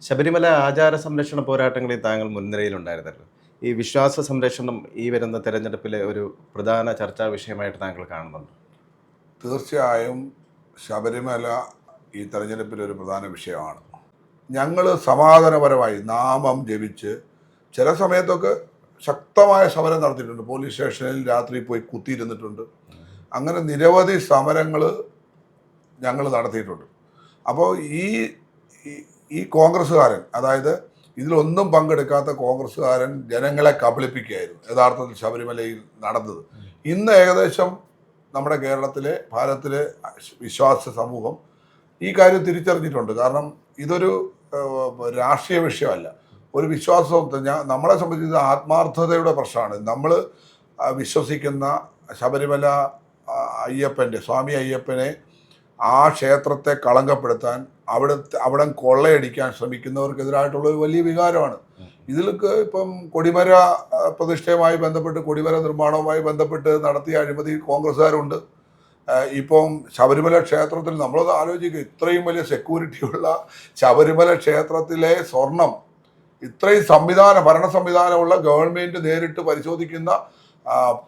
ശബരിമല ആചാര സംരക്ഷണ പോരാട്ടങ്ങളിൽ താങ്കൾ മുൻനിരയിലുണ്ടായിരുന്നല്ലോ. ഈ വിശ്വാസ സംരക്ഷണം ഈ വരുന്ന തെരഞ്ഞെടുപ്പിലെ ഒരു പ്രധാന ചർച്ചാ വിഷയമായിട്ട് താങ്കൾ കാണുന്നുണ്ട്. തീർച്ചയായും ശബരിമല ഈ തെരഞ്ഞെടുപ്പിലൊരു പ്രധാന വിഷയമാണ്. ഞങ്ങൾ സമാധാനപരമായി നാമം ജപിച്ച് ചില സമയത്തൊക്കെ ശക്തമായ സമരം നടത്തിയിട്ടുണ്ട്. പോലീസ് സ്റ്റേഷനിൽ രാത്രി പോയി കുത്തിയിരുന്നിട്ടുണ്ട്. അങ്ങനെ നിരവധി സമരങ്ങൾ ഞങ്ങൾ നടത്തിയിട്ടുണ്ട്. അപ്പോൾ ഈ ഈ- ഈ കോൺഗ്രസ്സുകാരൻ, അതായത് ഇതിലൊന്നും പങ്കെടുക്കാത്ത കോൺഗ്രസ്സുകാരൻ ജനങ്ങളെ കബളിപ്പിക്കുകയായിരുന്നു യഥാർത്ഥത്തിൽ ശബരിമലയിൽ നടന്നത്. ഇന്ന് ഏകദേശം നമ്മുടെ കേരളത്തിലെ ഭാരതത്തിലെ വിശ്വാസ സമൂഹം ഈ കാര്യം തിരിച്ചറിഞ്ഞിട്ടുണ്ട്. കാരണം ഇതൊരു രാഷ്ട്രീയ വിഷയമല്ല, ഒരു വിശ്വാസം. നമ്മളെ സംബന്ധിച്ച് ഇത് ആത്മാർത്ഥതയുടെ പ്രശ്നമാണ്. നമ്മൾ വിശ്വസിക്കുന്ന ശബരിമല അയ്യപ്പൻ്റെ, സ്വാമി അയ്യപ്പനെ, ആ ക്ഷേത്രത്തെ കളങ്കപ്പെടുത്താൻ, അവിടെ കൊള്ളയടിക്കാൻ ശ്രമിക്കുന്നവർക്കെതിരായിട്ടുള്ള ഒരു വലിയ വികാരമാണ്. ഇതിലൊക്കെ ഇപ്പം കൊടിമര പ്രതിഷ്ഠയുമായി ബന്ധപ്പെട്ട്, കൊടിമര നിർമ്മാണവുമായി ബന്ധപ്പെട്ട് നടത്തിയ അഴിമതി കോൺഗ്രസ്സുകാരുണ്ട്. ഇപ്പം ശബരിമല ക്ഷേത്രത്തിൽ നമ്മളത് ആലോചിക്കുക, ഇത്രയും വലിയ സെക്യൂരിറ്റിയുള്ള ശബരിമല ക്ഷേത്രത്തിലെ സ്വർണം, ഇത്രയും ഭരണ സംവിധാനമുള്ള ഗവൺമെൻറ് നേരിട്ട് പരിശോധിക്കുന്ന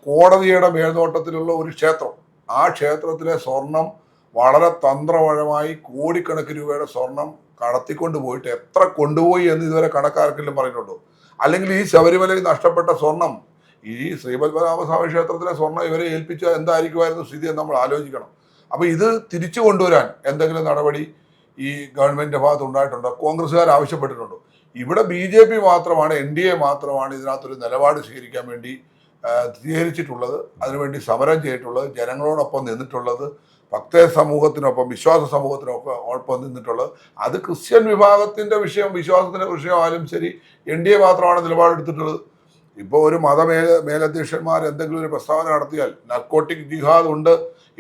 കോടതിയുടെ മേൽനോട്ടത്തിലുള്ള ഒരു ക്ഷേത്രം, ആ ക്ഷേത്രത്തിലെ സ്വർണം വളരെ തന്ത്രപരമായി കോടിക്കണക്കിന് രൂപയുടെ സ്വർണം കടത്തിക്കൊണ്ട് പോയിട്ട് എത്ര കൊണ്ടുപോയി എന്ന് ഇതുവരെ കണക്കാർക്കെങ്കിലും പറഞ്ഞിട്ടുണ്ടോ? അല്ലെങ്കിൽ ഈ ശബരിമലയിൽ നഷ്ടപ്പെട്ട സ്വർണം, ഈ ശ്രീപത്മനാഭസ്വാമി ക്ഷേത്രത്തിലെ സ്വർണം ഇവരെ ഏൽപ്പിച്ച എന്തായിരിക്കുമായിരുന്നു സ്ഥിതി എന്ന് നമ്മൾ ആലോചിക്കണം. അപ്പോൾ ഇത് തിരിച്ചു കൊണ്ടുവരാൻ എന്തെങ്കിലും നടപടി ഈ ഗവൺമെൻറ്റിൻ്റെ ഭാഗത്ത് ഉണ്ടായിട്ടുണ്ടോ? കോൺഗ്രസ്സുകാർ ആവശ്യപ്പെട്ടിട്ടുണ്ടോ? ഇവിടെ BJP മാത്രമാണ്, NDA മാത്രമാണ് ഇതിനകത്തൊരു നിലപാട് സ്വീകരിക്കാൻ വേണ്ടി സ്വീകരിച്ചിട്ടുള്ളത്, അതിനുവേണ്ടി സമരം ചെയ്തിട്ടുള്ളത്, ജനങ്ങളോടൊപ്പം നിന്നിട്ടുള്ളത്, ഭക്ത സമൂഹത്തിനൊപ്പം, വിശ്വാസ സമൂഹത്തിനൊപ്പം നിന്നിട്ടുള്ളത്. അത് ക്രിസ്ത്യൻ വിഭാഗത്തിൻ്റെ വിഷയം, വിശ്വാസത്തിൻ്റെ വിഷയമായാലും ശരി, NDA മാത്രമാണ് നിലപാടെടുത്തിട്ടുള്ളത്. ഇപ്പോൾ ഒരു മേലധ്യക്ഷന്മാർ എന്തെങ്കിലും ഒരു പ്രസ്താവന നടത്തിയാൽ നർക്കോട്ടിക് ജിഹാദ് ഉണ്ട്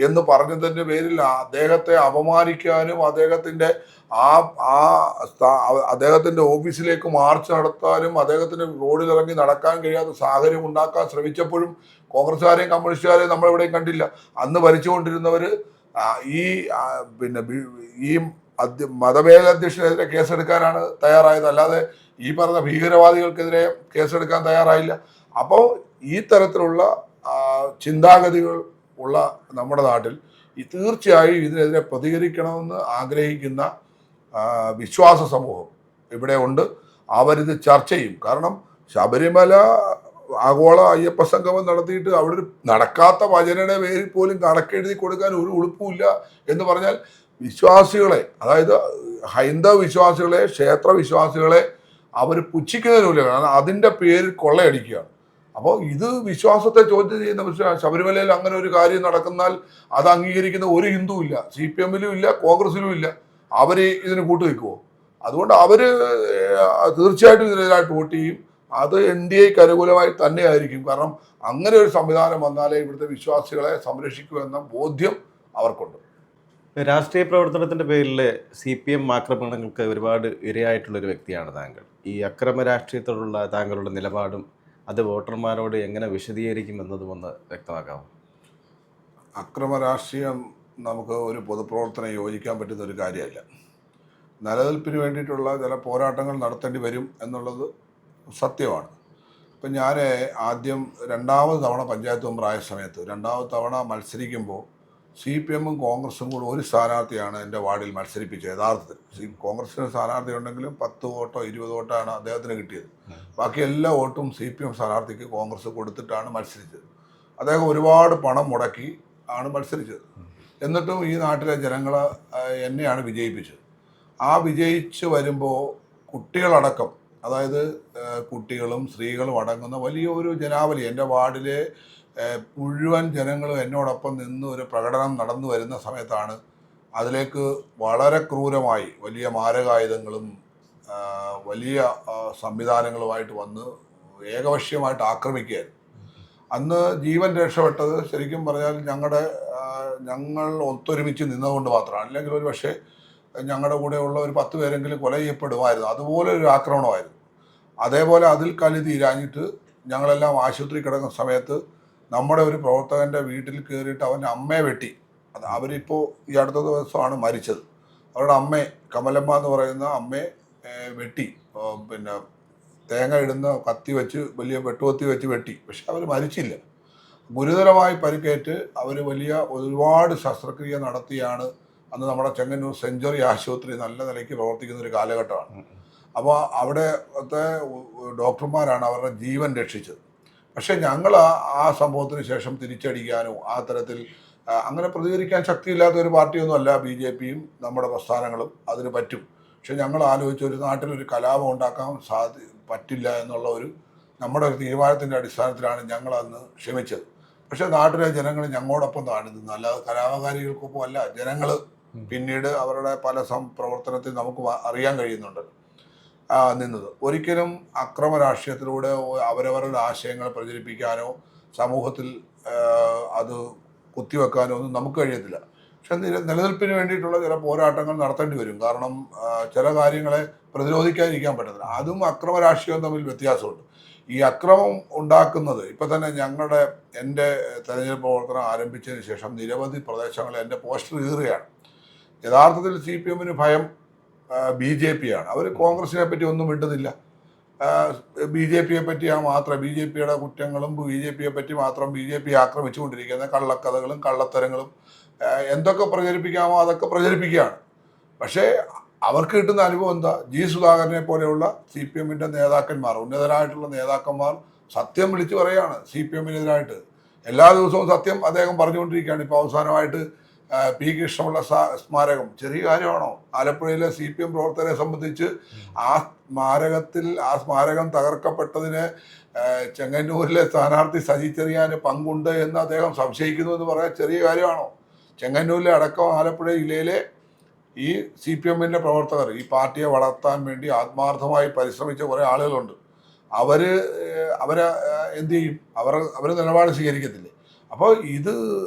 എന്ന് പറഞ്ഞതിൻ്റെ പേരിൽ അദ്ദേഹത്തെ അപമാനിക്കാനും അദ്ദേഹത്തിൻ്റെ ഓഫീസിലേക്ക് മാർച്ച് നടത്താനും അദ്ദേഹത്തിന് റോഡിലിറങ്ങി നടക്കാൻ കഴിയാത്ത സാഹചര്യം ഉണ്ടാക്കാൻ ശ്രമിച്ചപ്പോഴും കോൺഗ്രസ്സുകാരെയും കമ്മ്യൂണിസ്റ്റുകാരെയും നമ്മളെവിടെയും കണ്ടില്ല. അന്ന് ഭരിച്ചുകൊണ്ടിരുന്നവർ ഈ മതമേലധ്യക്ഷനെതിരെ കേസെടുക്കാനാണ് തയ്യാറായത്, അല്ലാതെ ഈ പറഞ്ഞ ഭീകരവാദികൾക്കെതിരെ കേസെടുക്കാൻ തയ്യാറായില്ല. അപ്പോൾ ഈ തരത്തിലുള്ള ചിന്താഗതികൾ ഉള്ള നമ്മുടെ നാട്ടിൽ തീർച്ചയായും ഇതിനെതിരെ പ്രതികരിക്കണമെന്ന് ആഗ്രഹിക്കുന്ന വിശ്വാസ സമൂഹം ഇവിടെ ഉണ്ട്. അവരിത് ചർച്ച ചെയ്യും. കാരണം ശബരിമല ആഗോള അയ്യപ്പ സംഗമം നടത്തിയിട്ട് അവിടെ ഒരു നടക്കാത്ത ഭജനയുടെ പേരിൽ പോലും കണക്കെഴുതി കൊടുക്കാൻ ഒരു ഉളുപ്പുമില്ല എന്ന് പറഞ്ഞാൽ വിശ്വാസികളെ, അതായത് ഹൈന്ദവ വിശ്വാസികളെ, ക്ഷേത്ര വിശ്വാസികളെ അവർ പുച്ഛിക്കുന്നതിനുമില്ല. കാരണം അതിൻ്റെ പേരിൽ കൊള്ളയടിക്കുകയാണ്. അപ്പോൾ ഇത് വിശ്വാസത്തെ ചോദ്യം ചെയ്യുന്ന ശബരിമലയിൽ അങ്ങനെ ഒരു കാര്യം നടക്കുന്നാൽ അത് അംഗീകരിക്കുന്ന ഒരു ഹിന്ദുവും ഇല്ല, CPM-ലും ഇല്ല, കോൺഗ്രസിലും ഇല്ല. അവർ ഇതിന് കൂട്ടുവെക്കുമോ? അതുകൊണ്ട് അവർ തീർച്ചയായിട്ടും ഇതിനെതിരായിട്ട് വോട്ട് ചെയ്യും. അത് NDAക്ക് അനുകൂലമായി തന്നെയായിരിക്കും. കാരണം അങ്ങനെ ഒരു സംവിധാനം വന്നാലേ ഇവിടുത്തെ വിശ്വാസികളെ സംരക്ഷിക്കൂ എന്ന ബോധ്യം അവർക്കുണ്ട്. രാഷ്ട്രീയ പ്രവർത്തനത്തിൻ്റെ പേരിൽ CPM ആക്രമണങ്ങൾക്ക് ഒരുപാട് ഇരയായിട്ടുള്ളൊരു വ്യക്തിയാണ് താങ്കൾ. ഈ അക്രമ രാഷ്ട്രീയത്തോടുള്ള താങ്കളുടെ നിലപാടും അത് വോട്ടർമാരോട് എങ്ങനെ വിശദീകരിക്കും എന്നതും ഒന്ന് വ്യക്തമാക്കാമോ? അക്രമ രാഷ്ട്രീയം നമുക്ക് ഒരു പൊതുപ്രവർത്തനം യോജിക്കാൻ പറ്റുന്ന ഒരു കാര്യമല്ല. നിലനിൽപ്പിന് വേണ്ടിയിട്ടുള്ള ചില പോരാട്ടങ്ങൾ നടത്തേണ്ടി വരും എന്നുള്ളത് സത്യമാണ്. ഇപ്പം ഞാൻ രണ്ടാമത് തവണ പഞ്ചായത്ത് മെമ്പറായ സമയത്ത്, രണ്ടാമത്തെ തവണ മത്സരിക്കുമ്പോൾ CPM-ഉം കോൺഗ്രസും കൂടെ ഒരു സ്ഥാനാർത്ഥിയാണ് എൻ്റെ വാർഡിൽ മത്സരിപ്പിച്ചത്. യഥാർത്ഥത്തിൽ കോൺഗ്രസിന് സ്ഥാനാർത്ഥി ഉണ്ടെങ്കിലും 10 വോട്ടോ 20 വോട്ടാണ് അദ്ദേഹത്തിന് കിട്ടിയത്. ബാക്കി എല്ലാ വോട്ടും CPM സ്ഥാനാർത്ഥിക്ക് കോൺഗ്രസ് കൊടുത്തിട്ടാണ് മത്സരിച്ചത്. അദ്ദേഹം ഒരുപാട് പണം മുടക്കി ആണ് മത്സരിച്ചത്. എന്നിട്ടും ഈ നാട്ടിലെ ജനങ്ങൾ എന്നെയാണ് വിജയിപ്പിച്ചത്. ആ വിജയിച്ച് വരുമ്പോൾ കുട്ടികളടക്കം, അതായത് കുട്ടികളും സ്ത്രീകളും അടങ്ങുന്ന വലിയ ഒരു ജനാവലി, എൻ്റെ വാർഡിലെ മുഴുവൻ ജനങ്ങളും എന്നോടൊപ്പം നിന്ന് ഒരു പ്രകടനം നടന്നു വരുന്ന സമയത്താണ് അതിലേക്ക് വളരെ ക്രൂരമായി വലിയ മാരകായുധങ്ങളും വലിയ സംവിധാനങ്ങളുമായിട്ട് വന്ന് ഏകപക്ഷീയമായിട്ട് ആക്രമിക്കുകയായിരുന്നു. അന്ന് ജീവൻ രക്ഷപ്പെട്ടത് ശരിക്കും പറഞ്ഞാൽ ഞങ്ങൾ ഒത്തൊരുമിച്ച് നിന്നതുകൊണ്ട് മാത്രമാണ്. അല്ലെങ്കിൽ ഒരു പക്ഷേ ഞങ്ങളുടെ കൂടെയുള്ള ഒരു 10 പേരെങ്കിലും കൊല ചെയ്യപ്പെടുമായിരുന്നു. അതുപോലെ ഒരു ആക്രമണമായിരുന്നു. അതേപോലെ അതിൽ കലി തീരാഞ്ഞിട്ട് ഞങ്ങളെല്ലാം ആശുപത്രി കിടക്കുന്ന സമയത്ത് നമ്മുടെ ഒരു പ്രവർത്തകൻ്റെ വീട്ടിൽ കയറിയിട്ട് അവൻ്റെ അമ്മയെ വെട്ടി. അവരിപ്പോൾ ഈ അടുത്ത ദിവസമാണ് മരിച്ചത്. അവരുടെ അമ്മയെ, കമലമ്മ എന്ന് പറയുന്ന അമ്മയെ വെട്ടി, പിന്നെ തേങ്ങ ഇടുന്ന കത്തി വെച്ച് വലിയ വെട്ടുകത്തി വെച്ച് വെട്ടി. പക്ഷെ അവർ മരിച്ചില്ല. ഗുരുതരമായി പരിക്കേറ്റ് അവർ വലിയ ഒരുപാട് ശസ്ത്രക്രിയ നടത്തിയാണ് അന്ന് നമ്മുടെ ചെങ്ങന്നൂർ സെഞ്ചുറി ആശുപത്രി നല്ല നിലയ്ക്ക് പ്രവർത്തിക്കുന്ന ഒരു കാലഘട്ടമാണ്. അപ്പോൾ അവിടുത്തെ ഡോക്ടർമാരാണ് അവരുടെ ജീവൻ രക്ഷിച്ചത്. പക്ഷെ ഞങ്ങൾ ആ സംഭവത്തിന് ശേഷം തിരിച്ചടിക്കാനോ ആ തരത്തിൽ അങ്ങനെ പ്രതികരിക്കാൻ ശക്തിയില്ലാത്ത ഒരു പാർട്ടിയൊന്നുമല്ല ബി ജെ പിയും നമ്മുടെ പ്രസ്ഥാനങ്ങളും. അതിന് പറ്റും. പക്ഷെ ഞങ്ങൾ ആലോചിച്ച് ഒരു നാട്ടിലൊരു കലാപം ഉണ്ടാക്കാൻ പറ്റില്ല എന്നുള്ള നമ്മുടെ ഒരു തീരുമാനത്തിൻ്റെ അടിസ്ഥാനത്തിലാണ് ഞങ്ങൾ അന്ന് ക്ഷമിച്ചത്. പക്ഷെ നാട്ടിലെ ജനങ്ങൾ ഞങ്ങളോടൊപ്പം താഴ്ന്നു, അല്ലാതെ കലാപകാരികൾക്കൊപ്പം അല്ല. ജനങ്ങൾ പിന്നീട് അവരുടെ പല പ്രവർത്തനത്തിൽ നമുക്ക് അറിയാൻ കഴിയുന്നുണ്ട് നിന്നത്. ഒരിക്കലും അക്രമ രാഷ്ട്രീയത്തിലൂടെ അവരവരുടെ ആശയങ്ങൾ പ്രചരിപ്പിക്കാനോ സമൂഹത്തിൽ അത് കുത്തിവെക്കാനോ ഒന്നും നമുക്ക് കഴിയത്തില്ല. പക്ഷെ നിലനിൽപ്പിന് വേണ്ടിയിട്ടുള്ള ചില പോരാട്ടങ്ങൾ നടത്തേണ്ടി വരും. കാരണം ചില കാര്യങ്ങളെ പ്രതിരോധിക്കാതിരിക്കാൻ പറ്റത്തില്ല. അതും അക്രമ രാഷ്ട്രീയവും തമ്മിൽ വ്യത്യാസമുണ്ട്. ഈ അക്രമം ഉണ്ടാക്കുന്നത് ഇപ്പം തന്നെ എൻ്റെ തെരഞ്ഞെടുപ്പ് പ്രവർത്തനം ആരംഭിച്ചതിന് ശേഷം നിരവധി പ്രദേശങ്ങളിൽ എൻ്റെ പോസ്റ്റർ കീറുകയാണ്. യഥാർത്ഥത്തിൽ CPM-ന് ഭയം BJP ആണ്. അവർ കോൺഗ്രസിനെ പറ്റി ഒന്നും മിണ്ടുന്നില്ല. BJP-യെ പറ്റിയാ മാത്രം, BJP-യുടെ കുറ്റങ്ങളും BJP-യെ പറ്റി മാത്രം BJP ആക്രമിച്ചുകൊണ്ടിരിക്കുന്ന കള്ളക്കഥകളും കള്ളത്തരങ്ങളും എന്തൊക്കെ പ്രചരിപ്പിക്കാമോ അതൊക്കെ പ്രചരിപ്പിക്കുകയാണ്. പക്ഷേ അവർക്ക് കിട്ടുന്ന അനുഭവം എന്താ? സുധാകരനെ പോലെയുള്ള CPM-ന്റെ നേതാക്കന്മാർ, ഉന്നതരായിട്ടുള്ള നേതാക്കന്മാർ സത്യം വിളിച്ചു പറയുകയാണ് CPM-നെതിരായിട്ട്. എല്ലാ ദിവസവും സത്യം അദ്ദേഹം പറഞ്ഞുകൊണ്ടിരിക്കുകയാണ്. ഇപ്പോൾ അവസാനമായിട്ട് P. കൃഷ്ണപിള്ള സ്മാരകം ചെറിയ കാര്യമാണോ? ആലപ്പുഴയിലെ CPM പ്രവർത്തകരെ സംബന്ധിച്ച് ആ സ്മാരകം തകർക്കപ്പെട്ടതിന് ചെങ്ങന്നൂരിലെ സ്ഥാനാർത്ഥി സജി ചെറിയാന് പങ്കുണ്ട് എന്ന് അദ്ദേഹം സംശയിക്കുന്നു എന്ന് പറയാൻ ചെറിയ കാര്യമാണോ? ചെങ്ങന്നൂരിലെ അടക്കം ആലപ്പുഴ ജില്ലയിലെ ഈ CPM-ന്റെ പ്രവർത്തകർ, ഈ പാർട്ടിയെ വളർത്താൻ വേണ്ടി ആത്മാർത്ഥമായി പരിശ്രമിച്ച കുറേ ആളുകളുണ്ട്. അവരെ എന്ത് ചെയ്യും? അവർ നിലപാട് സ്വീകരിക്കത്തില്ലേ? അപ്പോൾ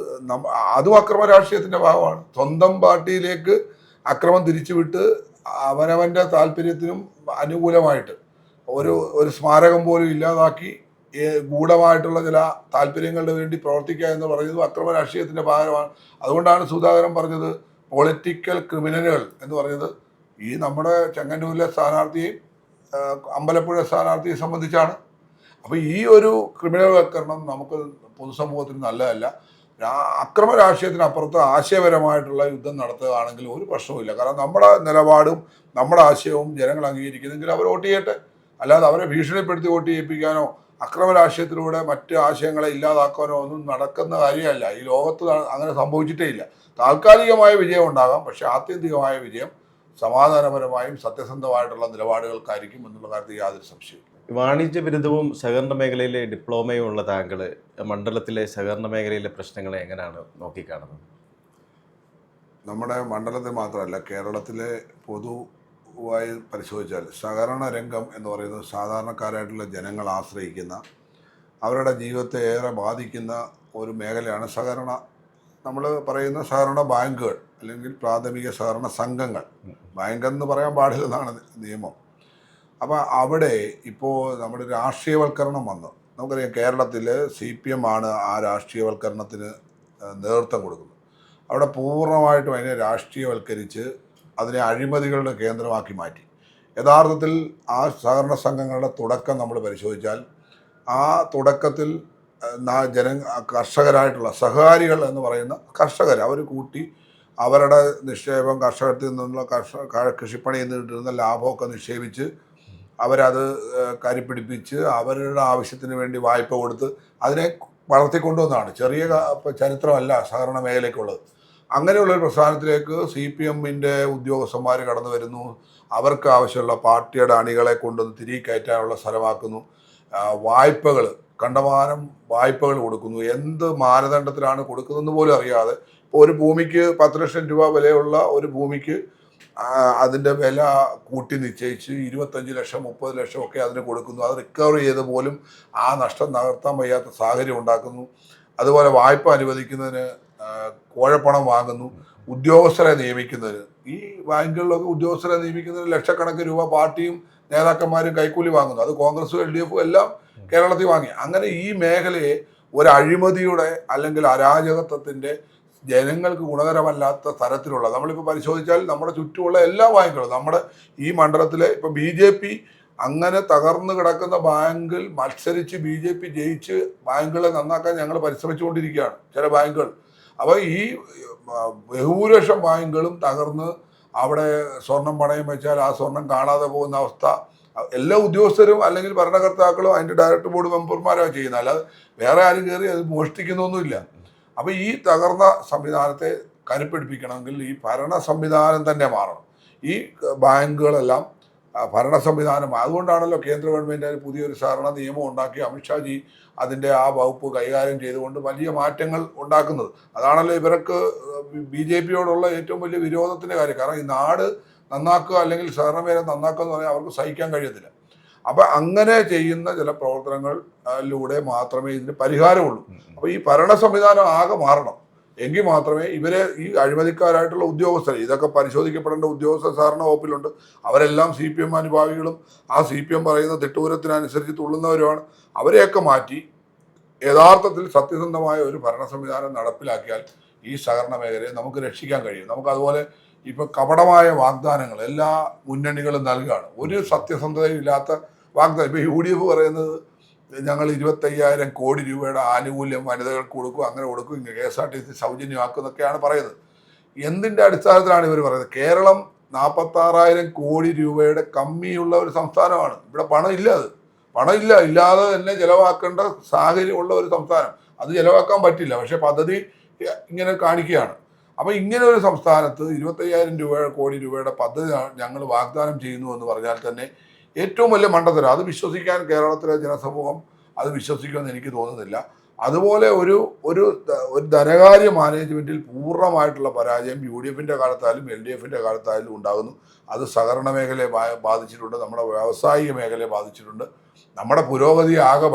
അതും അക്രമ രാഷ്ട്രീയത്തിൻ്റെ ഭാഗമാണ്. സ്വന്തം പാർട്ടിയിലേക്ക് അക്രമം തിരിച്ചുവിട്ട് അവനവൻ്റെ താല്പര്യത്തിനും അനുകൂലമായിട്ട് ഒരു സ്മാരകം പോലും ഇല്ലാതാക്കി ഗൂഢമായിട്ടുള്ള ചില താല്പര്യങ്ങളുടെ വേണ്ടി പ്രവർത്തിക്കുക എന്ന് പറയുന്നത് അക്രമ രാഷ്ട്രീയത്തിൻ്റെ ഭാഗമാണ്. അതുകൊണ്ടാണ് സുധാകരൻ പറഞ്ഞത് പൊളിറ്റിക്കൽ ക്രിമിനലുകൾ എന്ന് പറഞ്ഞത് ഈ നമ്മുടെ ചെങ്ങന്നൂരിലെ സ്ഥാനാർത്ഥിയെയും അമ്പലപ്പുഴ സ്ഥാനാർത്ഥിയെ സംബന്ധിച്ചാണ്. അപ്പോൾ ഈ ഒരു ക്രിമിനൽവൽക്കരണം നമുക്ക് പൊതുസമൂഹത്തിന് നല്ലതല്ല. അക്രമ രാഷ്ട്രീയത്തിനപ്പുറത്ത് ആശയപരമായിട്ടുള്ള യുദ്ധം നടത്തുകയാണെങ്കിൽ ഒരു പ്രശ്നവുമില്ല. കാരണം നമ്മുടെ നിലപാടും നമ്മുടെ ആശയവും ജനങ്ങൾ അംഗീകരിക്കുന്നെങ്കിൽ അവർ വോട്ട് ചെയ്യട്ടെ. അല്ലാതെ അവരെ ഭീഷണിപ്പെടുത്തി വോട്ട് ചെയ്യിപ്പിക്കാനോ അക്രമ രാഷ്ട്രീയത്തിലൂടെ മറ്റ് ആശയങ്ങളെ ഇല്ലാതാക്കാനോ ഒന്നും നടക്കുന്ന കാര്യമല്ല. ഈ ലോകത്ത് അങ്ങനെ സംഭവിച്ചിട്ടേ ഇല്ല. താൽക്കാലികമായ വിജയം ഉണ്ടാകാം, പക്ഷെ ആത്യന്തികമായ വിജയം സമാധാനപരമായും സത്യസന്ധമായിട്ടുള്ള നിലപാടുകൾക്കായിരിക്കും എന്നുള്ള കാര്യത്തിൽ യാതൊരു സംശയവും. വാണിജ്യ ബിരുദവും സഹകരണ മേഖലയിലെ ഡിപ്ലോമയും ഉള്ള താങ്കൾ മണ്ഡലത്തിലെ സഹകരണ മേഖലയിലെ പ്രശ്നങ്ങളെ എങ്ങനെയാണ് നോക്കിക്കാണുന്നത്? നമ്മുടെ മണ്ഡലത്തിൽ മാത്രമല്ല, കേരളത്തിലെ പൊതുവായി പരിശോധിച്ചാൽ സഹകരണ രംഗം എന്ന് പറയുന്നത് സാധാരണക്കാരായിട്ടുള്ള ജനങ്ങൾ ആശ്രയിക്കുന്ന, അവരുടെ ജീവിതത്തെ ഏറെ ബാധിക്കുന്ന ഒരു മേഖലയാണ് നമ്മൾ പറയുന്ന സഹകരണ ബാങ്കുകൾ അല്ലെങ്കിൽ പ്രാഥമിക സഹകരണ സംഘങ്ങൾ. ബാങ്കെന്ന് പറയാൻ പാടില്ലെന്നാണ് നിയമം. അപ്പോൾ അവിടെ ഇപ്പോൾ നമ്മുടെ രാഷ്ട്രീയവൽക്കരണം വന്നു. നമുക്കറിയാം കേരളത്തിൽ CPM ആണ് ആ രാഷ്ട്രീയവൽക്കരണത്തിന് നേതൃത്വം കൊടുക്കുന്നത്. അവിടെ പൂർണ്ണമായിട്ടും അതിനെ രാഷ്ട്രീയവൽക്കരിച്ച് അതിനെ അഴിമതികളുടെ കേന്ദ്രമാക്കി മാറ്റി. യഥാർത്ഥത്തിൽ ആ സഹകരണ സംഘങ്ങളുടെ തുടക്കം നമ്മൾ പരിശോധിച്ചാൽ ആ തുടക്കത്തിൽ കർഷകരായിട്ടുള്ള സഹകാരികൾ എന്ന് പറയുന്ന കർഷകർ അവർ കൂട്ടി അവരുടെ നിക്ഷേപം കർഷകത്തിൽ നിന്നുള്ള കൃഷിപ്പണിയിൽ നിന്ന് കിട്ടുന്ന ലാഭമൊക്കെ നിക്ഷേപിച്ച് അവരത് കരിപ്പിടിപ്പിച്ച് അവരുടെ ആവശ്യത്തിന് വേണ്ടി വായ്പ കൊടുത്ത് അതിനെ വളർത്തിക്കൊണ്ടുവന്നതാണ്. ചെറിയ ചരിത്രമല്ല സഹകരണ മേഖലയ്ക്കുള്ളത്. അങ്ങനെയുള്ളൊരു പ്രസ്ഥാനത്തിലേക്ക് CPM-ന്റെ ഉദ്യോഗസ്ഥന്മാർ കടന്നു വരുന്നു. അവർക്ക് ആവശ്യമുള്ള പാർട്ടിയുടെ അണികളെ കൊണ്ടുവന്ന് തിരികെ കയറ്റാനുള്ള സ്ഥലമാക്കുന്നു. വായ്പകൾ, കണ്ടമാനം വായ്പകൾ കൊടുക്കുന്നു. എന്ത് മാനദണ്ഡത്തിലാണ് കൊടുക്കുന്നതെന്ന് പോലും അറിയാതെ. ഇപ്പോൾ ഒരു ഭൂമിക്ക് 10 ലക്ഷം രൂപ വിലയുള്ള ഒരു ഭൂമിക്ക് അതിൻ്റെ വില കൂട്ടി നിശ്ചയിച്ച് 25 ലക്ഷം 30 ലക്ഷം ഒക്കെ അതിന് കൊടുക്കുന്നു. അത് റിക്കവർ ചെയ്ത് പോലും ആ നഷ്ടം നികത്താൻ വയ്യാത്ത സാഹചര്യം ഉണ്ടാക്കുന്നു. അതുപോലെ വായ്പ അനുവദിക്കുന്നതിന് കോഴപ്പണം വാങ്ങുന്നു. ഉദ്യോഗസ്ഥരെ നിയമിക്കുന്നതിന്, ഈ ബാങ്കുകളിലൊക്കെ ഉദ്യോഗസ്ഥരെ നിയമിക്കുന്നതിന് ലക്ഷക്കണക്കിന് രൂപ പാർട്ടിയും നേതാക്കന്മാരും കൈക്കൂലി വാങ്ങുന്നു. അത് കോൺഗ്രസും LDF എല്ലാം കേരളത്തിൽ വാങ്ങി. അങ്ങനെ ഈ മേഖലയെ ഒരു അഴിമതിയുടെ അല്ലെങ്കിൽ അരാജകത്വത്തിൻ്റെ ജനങ്ങൾക്ക് ഗുണകരമല്ലാത്ത തരത്തിലുള്ള, നമ്മളിപ്പോൾ പരിശോധിച്ചാൽ നമ്മുടെ ചുറ്റുമുള്ള എല്ലാ ബാങ്കുകളും, നമ്മുടെ ഈ മണ്ഡലത്തിലെ ഇപ്പോൾ BJP അങ്ങനെ തകർന്നു കിടക്കുന്ന ബാങ്കിൽ മത്സരിച്ച് BJP ജയിച്ച് ബാങ്കുകളെ നന്നാക്കാൻ ഞങ്ങൾ പരിശ്രമിച്ചുകൊണ്ടിരിക്കുകയാണ്, ചില ബാങ്കുകൾ. അപ്പോൾ ഈ ബഹുഭൂരിപക്ഷം ബാങ്കുകളും തകർന്ന് അവിടെ സ്വർണം പണയം വെച്ചാൽ ആ സ്വർണം കാണാതെ പോകുന്ന അവസ്ഥ എല്ലാ ഉദ്യോഗസ്ഥരും അല്ലെങ്കിൽ ഭരണകർത്താക്കളും അതിൻ്റെ ഡയറക്ടർ ബോർഡ് മെമ്പർമാരാണ് ചെയ്യുന്നത്, അല്ലാതെ വേറെ ആരും കയറി അത് മോഷ്ടിക്കുന്നൊന്നുമില്ല. അപ്പോൾ ഈ തകർന്ന സംവിധാനത്തെ കരുപ്പിടിപ്പിക്കണമെങ്കിൽ ഈ ഭരണ സംവിധാനം തന്നെ മാറണം. ഈ ബാങ്കുകളെല്ലാം ഭരണ സംവിധാനം, അതുകൊണ്ടാണല്ലോ കേന്ദ്ര ഗവൺമെൻറ് പുതിയൊരു സഹകരണ നിയമം ഉണ്ടാക്കി അമിത്ഷാജി അതിൻ്റെ ആ വകുപ്പ് കൈകാര്യം ചെയ്തുകൊണ്ട് വലിയ മാറ്റങ്ങൾ ഉണ്ടാക്കുന്നത്. അതാണല്ലോ ഇവർക്ക് BJPയോടുള്ള ഏറ്റവും വലിയ വിരോധത്തിൻ്റെ കാര്യം. കാരണം ഈ നാട് നന്നാക്കുക അല്ലെങ്കിൽ സഹകരണ മേഖല നന്നാക്കുക എന്ന് പറഞ്ഞാൽ അവർക്ക് സഹിക്കാൻ കഴിയത്തില്ല. അപ്പം അങ്ങനെ ചെയ്യുന്ന ചില പ്രവർത്തനങ്ങളിലൂടെ മാത്രമേ ഇതിന് പരിഹാരമുള്ളൂ. അപ്പോൾ ഈ ഭരണ സംവിധാനം ആകെ മാറണം, എങ്കിൽ മാത്രമേ ഇവരെ ഈ അഴിമതിക്കാരായിട്ടുള്ള ഉദ്യോഗസ്ഥർ, ഇതൊക്കെ പരിശോധിക്കപ്പെടേണ്ട ഉദ്യോഗസ്ഥ സഹകരണ വകുപ്പിലുണ്ട്, അവരെല്ലാം CPM അനുഭാവികളും ആ CPM പറയുന്ന തിട്ടൂരത്തിനനുസരിച്ച് തുള്ളുന്നവരുമാണ്. അവരെയൊക്കെ മാറ്റി യഥാർത്ഥത്തിൽ സത്യസന്ധമായ ഒരു ഭരണ സംവിധാനം നടപ്പിലാക്കിയാൽ ഈ സഹകരണ മേഖലയെ നമുക്ക് രക്ഷിക്കാൻ കഴിയും. നമുക്കതുപോലെ ഇപ്പം കപടമായ വാഗ്ദാനങ്ങൾ എല്ലാ മുന്നണികളും നൽകുകയാണ്, ഒരു സത്യസന്ധതയും ഇല്ലാത്ത വാഗ്ദാനം. ഇപ്പോൾ UDF പറയുന്നത് ഞങ്ങൾ 25,000 കോടി രൂപയുടെ ആനുകൂല്യം വനിതകൾക്ക് കൊടുക്കും, അങ്ങനെ കൊടുക്കും, ഇങ്ങനെ KSRTC സൗജന്യമാക്കും എന്നൊക്കെയാണ് പറയുന്നത്. എന്തിൻ്റെ അടിസ്ഥാനത്തിലാണ് ഇവർ പറയുന്നത്? കേരളം 46,000 കോടി രൂപയുടെ കമ്മിയുള്ള ഒരു സംസ്ഥാനമാണ്. ഇവിടെ പണമില്ല, പണമില്ല, ഇല്ലാതെ തന്നെ ചിലവാക്കേണ്ട സാഹചര്യമുള്ള ഒരു സംസ്ഥാനം. അത് ചിലവാക്കാൻ പറ്റില്ല, പക്ഷെ പദ്ധതി ഇങ്ങനെ കാണിക്കുകയാണ്. അപ്പോൾ ഇങ്ങനെ ഒരു സംസ്ഥാനത്ത് 25,000 കോടി രൂപയുടെ പദ്ധതി ഞങ്ങൾ വാഗ്ദാനം ചെയ്യുന്നു എന്ന് പറഞ്ഞാൽ തന്നെ ഏറ്റവും വലിയ മണ്ടത്തരം. അത് വിശ്വസിക്കാൻ കേരളത്തിലെ ജനസമൂഹം അത് വിശ്വസിക്കുമെന്ന് എനിക്ക് തോന്നുന്നില്ല. അതുപോലെ ഒരു ഒരു ധനകാര്യ മാനേജ്മെൻറ്റിൽ പൂർണ്ണമായിട്ടുള്ള പരാജയം UDFൻ്റെ കാലത്തായാലും LDFൻ്റെ കാലത്തായാലും ഉണ്ടാകുന്നു. അത് സഹകരണ മേഖലയെ ബാധിച്ചിട്ടുണ്ട്, നമ്മുടെ വ്യാവസായിക മേഖലയെ ബാധിച്ചിട്ടുണ്ട്, നമ്മുടെ പുരോഗതിയെ ആകെ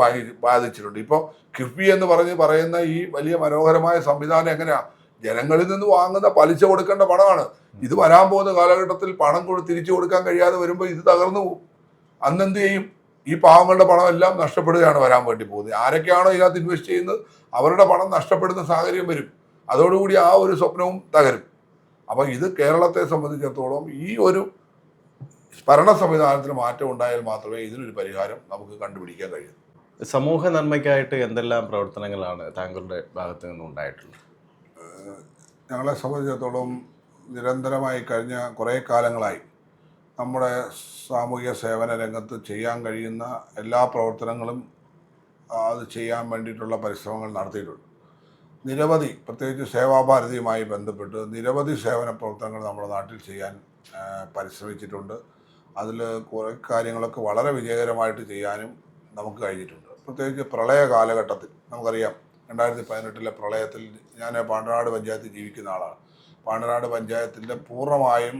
ബാധിച്ചിട്ടുണ്ട്. ഇപ്പോൾ കിഫ്ബി എന്ന് പറയുന്ന ഈ വലിയ മനോഹരമായ സംവിധാനം എങ്ങനെയാണ്? ജനങ്ങളിൽ നിന്ന് വാങ്ങുന്ന പലിശ കൊടുക്കേണ്ട പണമാണ്. ഇത് വരാൻ പോകുന്ന കാലഘട്ടത്തിൽ പണം തിരിച്ചു കൊടുക്കാൻ കഴിയാതെ വരുമ്പോൾ ഇത് തകർന്നു പോകും. അന്നെന്ത് ചെയ്യും? ഈ പാവങ്ങളുടെ പണം എല്ലാം നഷ്ടപ്പെടുകയാണ് വരാൻ വേണ്ടി പോകുന്നത്. ആരൊക്കെയാണോ ഇതിനകത്ത് ഇൻവെസ്റ്റ് ചെയ്യുന്നത് അവരുടെ പണം നഷ്ടപ്പെടുന്ന സാഹചര്യം വരും. അതോടുകൂടി ആ ഒരു സ്വപ്നവും തകരും. അപ്പോൾ ഇത് കേരളത്തെ സംബന്ധിച്ചിടത്തോളം ഈ ഒരു ഭരണ സംവിധാനത്തിന് മാറ്റം ഉണ്ടായാൽ മാത്രമേ ഇതിനൊരു പരിഹാരം നമുക്ക് കണ്ടുപിടിക്കാൻ കഴിയൂ. സമൂഹ നന്മയ്ക്കായിട്ട് എന്തെല്ലാം പ്രവർത്തനങ്ങളാണ് താങ്കളുടെ ഭാഗത്ത് നിന്നുണ്ടായിട്ടുള്ളത്? ഞങ്ങളെ സംബന്ധിച്ചിടത്തോളം നിരന്തരമായി കഴിഞ്ഞ കുറേ കാലങ്ങളായി നമ്മുടെ സാമൂഹിക സേവന രംഗത്ത് ചെയ്യാൻ കഴിയുന്ന എല്ലാ പ്രവർത്തനങ്ങളും അത് ചെയ്യാൻ വേണ്ടിയിട്ടുള്ള പരിശ്രമങ്ങൾ നടത്തിയിട്ടുണ്ട്. നിരവധി, പ്രത്യേകിച്ച് സേവാഭാരതിയുമായി ബന്ധപ്പെട്ട് നിരവധി സേവന പ്രവർത്തനങ്ങൾ നമ്മുടെ നാട്ടിൽ ചെയ്യാൻ പരിശ്രമിച്ചിട്ടുണ്ട്. അതിൽ കുറേ കാര്യങ്ങളൊക്കെ വളരെ വിജയകരമായിട്ട് ചെയ്യാനും നമുക്ക് കഴിഞ്ഞിട്ടുണ്ട്. പ്രത്യേകിച്ച് പ്രളയ കാലഘട്ടത്തിൽ നമുക്കറിയാം, 2018 പ്രളയത്തിൽ ഞാൻ പാണ്ടനാട് പഞ്ചായത്തിൽ ജീവിക്കുന്ന ആളാണ്. പാണ്ടനാട് പഞ്ചായത്തിൻ്റെ പൂർണ്ണമായും